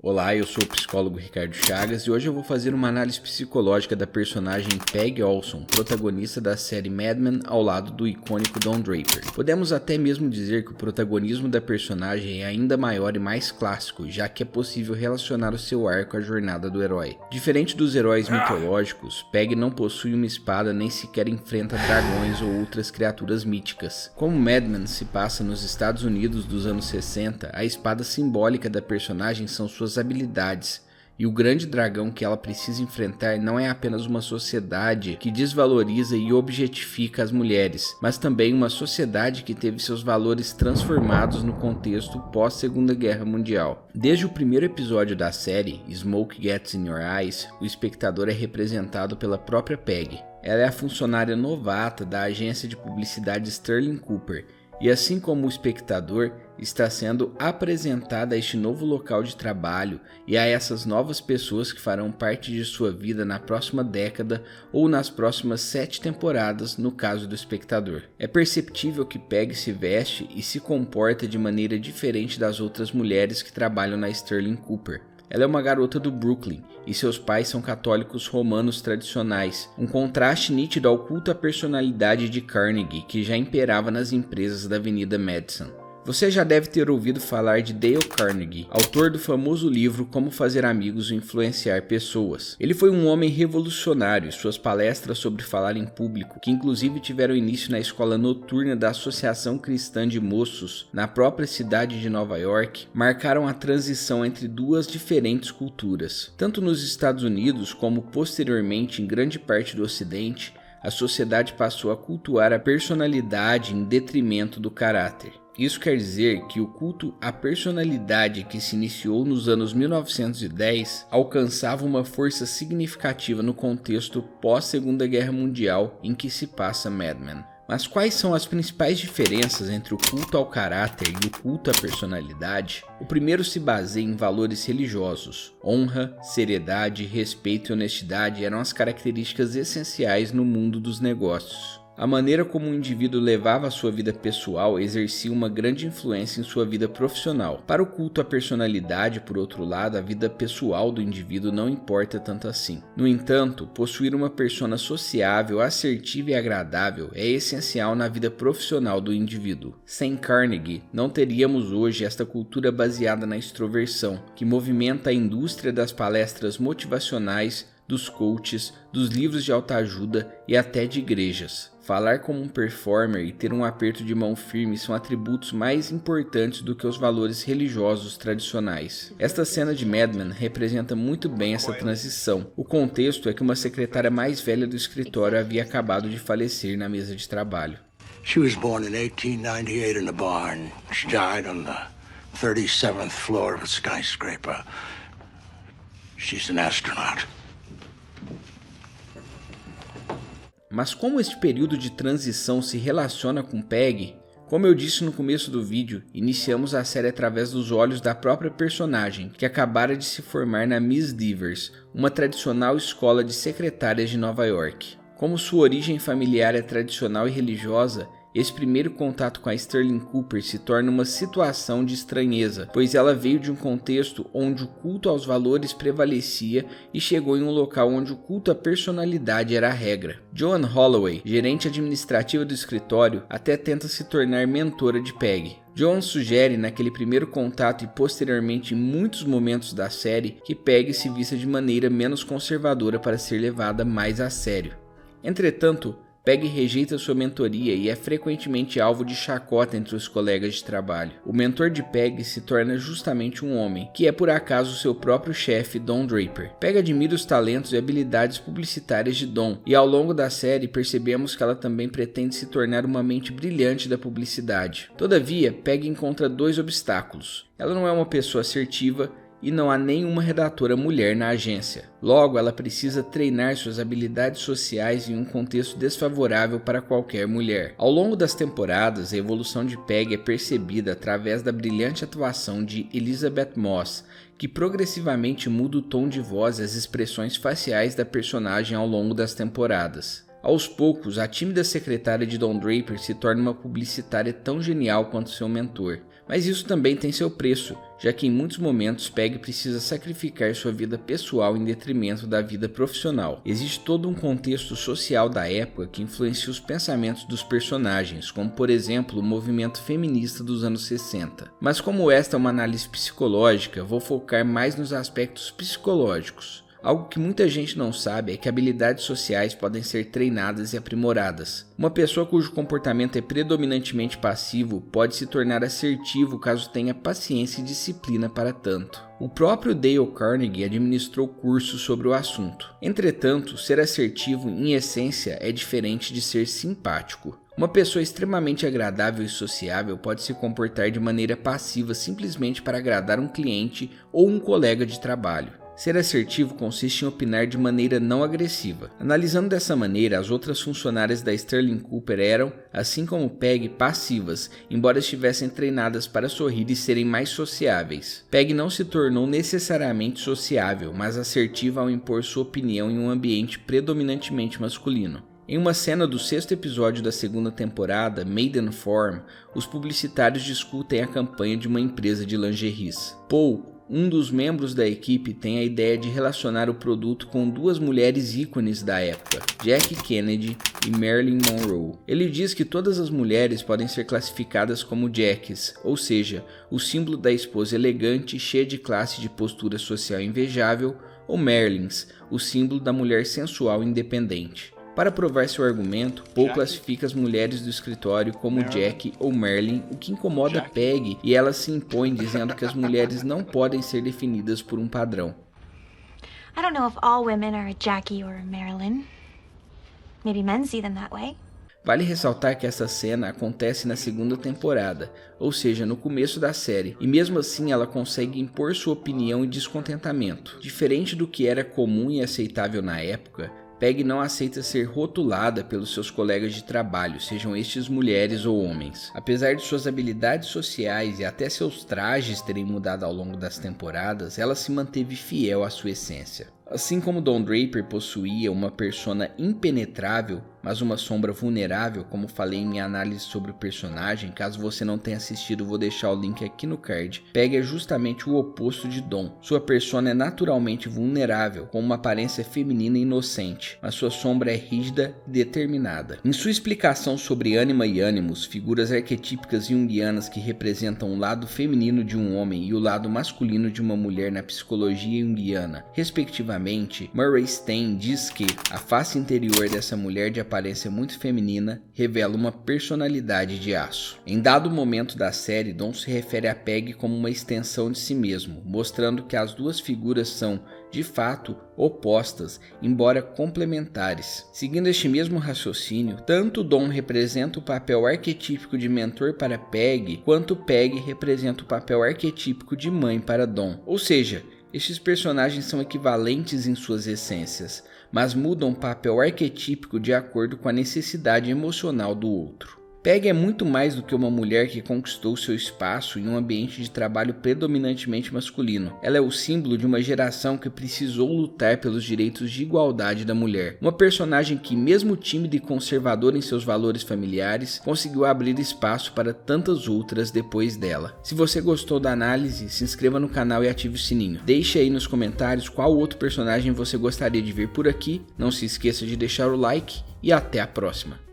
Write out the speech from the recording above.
Olá, eu sou o psicólogo Ricardo Chagas e hoje eu vou fazer uma análise psicológica da personagem Peggy Olson, protagonista da série Mad Men, ao lado do icônico Don Draper. Podemos até mesmo dizer que o protagonismo da personagem é ainda maior e mais clássico, já que é possível relacionar o seu arco à jornada do herói. Diferente dos heróis mitológicos, Peggy não possui uma espada nem sequer enfrenta dragões ou outras criaturas míticas. Como Mad Men se passa nos Estados Unidos dos anos 60, a espada simbólica da personagem são suas habilidades, e o grande dragão que ela precisa enfrentar não é apenas uma sociedade que desvaloriza e objetifica as mulheres, mas também uma sociedade que teve seus valores transformados no contexto pós-Segunda Guerra Mundial. Desde o primeiro episódio da série, Smoke Gets in Your Eyes, o espectador é representado pela própria Peggy. Ela é a funcionária novata da agência de publicidade Sterling Cooper, e assim como o espectador, está sendo apresentada a este novo local de trabalho e a essas novas pessoas que farão parte de sua vida na próxima década ou nas próximas 7 temporadas, no caso do espectador. É perceptível que Peggy se veste e se comporta de maneira diferente das outras mulheres que trabalham na Sterling Cooper. Ela é uma garota do Brooklyn e seus pais são católicos romanos tradicionais, um contraste nítido ao culto à personalidade de Carnegie que já imperava nas empresas da Avenida Madison. Você já deve ter ouvido falar de Dale Carnegie, autor do famoso livro Como Fazer Amigos e Influenciar Pessoas. Ele foi um homem revolucionário e suas palestras sobre falar em público, que inclusive tiveram início na escola noturna da Associação Cristã de Moços, na própria cidade de Nova York, marcaram a transição entre duas diferentes culturas. Tanto nos Estados Unidos como posteriormente em grande parte do Ocidente, a sociedade passou a cultuar a personalidade em detrimento do caráter. Isso quer dizer que o culto à personalidade que se iniciou nos anos 1910 alcançava uma força significativa no contexto pós-Segunda Guerra Mundial em que se passa Mad Men. Mas quais são as principais diferenças entre o culto ao caráter e o culto à personalidade? O primeiro se baseia em valores religiosos. Honra, seriedade, respeito e honestidade eram as características essenciais no mundo dos negócios. A maneira como um indivíduo levava a sua vida pessoal exercia uma grande influência em sua vida profissional. Para o culto à personalidade, por outro lado, a vida pessoal do indivíduo não importa tanto assim. No entanto, possuir uma persona sociável, assertiva e agradável é essencial na vida profissional do indivíduo. Sem Carnegie, não teríamos hoje esta cultura baseada na extroversão, que movimenta a indústria das palestras motivacionais, dos coaches, dos livros de autoajuda e até de igrejas. Falar como um performer e ter um aperto de mão firme são atributos mais importantes do que os valores religiosos tradicionais. Esta cena de Mad Men representa muito bem essa transição. O contexto é que uma secretária mais velha do escritório havia acabado de falecer na mesa de trabalho. She was born in 1898 in a barn. She died on the 37th floor of a skyscraper. She's an astronaut. Mas como este período de transição se relaciona com Peggy? Como eu disse no começo do vídeo, iniciamos a série através dos olhos da própria personagem, que acabara de se formar na Miss Devers, uma tradicional escola de secretárias de Nova York. Como sua origem familiar é tradicional e religiosa, esse primeiro contato com a Sterling Cooper se torna uma situação de estranheza, pois ela veio de um contexto onde o culto aos valores prevalecia e chegou em um local onde o culto à personalidade era a regra. Joan Holloway, gerente administrativa do escritório, até tenta se tornar mentora de Peggy. Joan sugere naquele primeiro contato e posteriormente em muitos momentos da série que Peggy se vista de maneira menos conservadora para ser levada mais a sério. Entretanto, Peggy rejeita sua mentoria e é frequentemente alvo de chacota entre os colegas de trabalho. O mentor de Peggy se torna justamente um homem, que é por acaso seu próprio chefe, Don Draper. Peggy admira os talentos e habilidades publicitárias de Don, e ao longo da série percebemos que ela também pretende se tornar uma mente brilhante da publicidade. Todavia, Peggy encontra 2 obstáculos. Ela não é uma pessoa assertiva, e não há nenhuma redatora mulher na agência. Logo, ela precisa treinar suas habilidades sociais em um contexto desfavorável para qualquer mulher. Ao longo das temporadas, a evolução de Peggy é percebida através da brilhante atuação de Elizabeth Moss, que progressivamente muda o tom de voz e as expressões faciais da personagem ao longo das temporadas. Aos poucos, a tímida secretária de Don Draper se torna uma publicitária tão genial quanto seu mentor. Mas isso também tem seu preço, já que em muitos momentos Peg precisa sacrificar sua vida pessoal em detrimento da vida profissional. Existe todo um contexto social da época que influencia os pensamentos dos personagens, como por exemplo o movimento feminista dos anos 60. Mas como esta é uma análise psicológica, vou focar mais nos aspectos psicológicos. Algo que muita gente não sabe é que habilidades sociais podem ser treinadas e aprimoradas. Uma pessoa cujo comportamento é predominantemente passivo pode se tornar assertivo caso tenha paciência e disciplina para tanto. O próprio Dale Carnegie administrou cursos sobre o assunto. Entretanto, ser assertivo, em essência, é diferente de ser simpático. Uma pessoa extremamente agradável e sociável pode se comportar de maneira passiva simplesmente para agradar um cliente ou um colega de trabalho. Ser assertivo consiste em opinar de maneira não agressiva. Analisando dessa maneira, as outras funcionárias da Sterling Cooper eram, assim como Peg, passivas, embora estivessem treinadas para sorrir e serem mais sociáveis. Peg não se tornou necessariamente sociável, mas assertiva ao impor sua opinião em um ambiente predominantemente masculino. Em uma cena do 6º episódio da 2ª temporada, Maidenform, os publicitários discutem a campanha de uma empresa de lingeries. Paul, um dos membros da equipe, tem a ideia de relacionar o produto com duas mulheres ícones da época, Jackie Kennedy e Marilyn Monroe. Ele diz que todas as mulheres podem ser classificadas como Jackies, ou seja, o símbolo da esposa elegante, cheia de classe e de postura social invejável, ou Marilyns, o símbolo da mulher sensual e independente. Para provar seu argumento, Paul classifica as mulheres do escritório como Jackie ou Marilyn, o que incomoda Peg, e ela se impõe dizendo que as mulheres não podem ser definidas por um padrão. I don't know if all women are a Jackie or a Marilyn. Maybe men see them that way. Vale ressaltar que essa cena acontece na 2ª temporada, ou seja, no começo da série, e mesmo assim ela consegue impor sua opinião e descontentamento. Diferente do que era comum e aceitável na época, Peg não aceita ser rotulada pelos seus colegas de trabalho, sejam estes mulheres ou homens. Apesar de suas habilidades sociais e até seus trajes terem mudado ao longo das temporadas, ela se manteve fiel à sua essência. Assim como Don Draper possuía uma persona impenetrável, mas uma sombra vulnerável, como falei em minha análise sobre o personagem, caso você não tenha assistido, vou deixar o link aqui no card. Peg é justamente o oposto de Don. Sua persona é naturalmente vulnerável, com uma aparência feminina e inocente, mas sua sombra é rígida e determinada. Em sua explicação sobre Anima e Animus, figuras arquetípicas junguianas que representam o lado feminino de um homem e o lado masculino de uma mulher na psicologia junguiana, respectivamente, Murray Stein diz que a face interior dessa mulher de aparência muito feminina revela uma personalidade de aço. Em dado momento da série, Don se refere a Peg como uma extensão de si mesmo, mostrando que as duas figuras são, de fato, opostas, embora complementares. Seguindo este mesmo raciocínio, tanto Don representa o papel arquetípico de mentor para Peg, quanto Peg representa o papel arquetípico de mãe para Don. Ou seja, estes personagens são equivalentes em suas essências, mas mudam o papel arquetípico de acordo com a necessidade emocional do outro. Peg é muito mais do que uma mulher que conquistou seu espaço em um ambiente de trabalho predominantemente masculino. Ela é o símbolo de uma geração que precisou lutar pelos direitos de igualdade da mulher. Uma personagem que, mesmo tímida e conservadora em seus valores familiares, conseguiu abrir espaço para tantas outras depois dela. Se você gostou da análise, se inscreva no canal e ative o sininho. Deixe aí nos comentários qual outro personagem você gostaria de ver por aqui. Não se esqueça de deixar o like e até a próxima.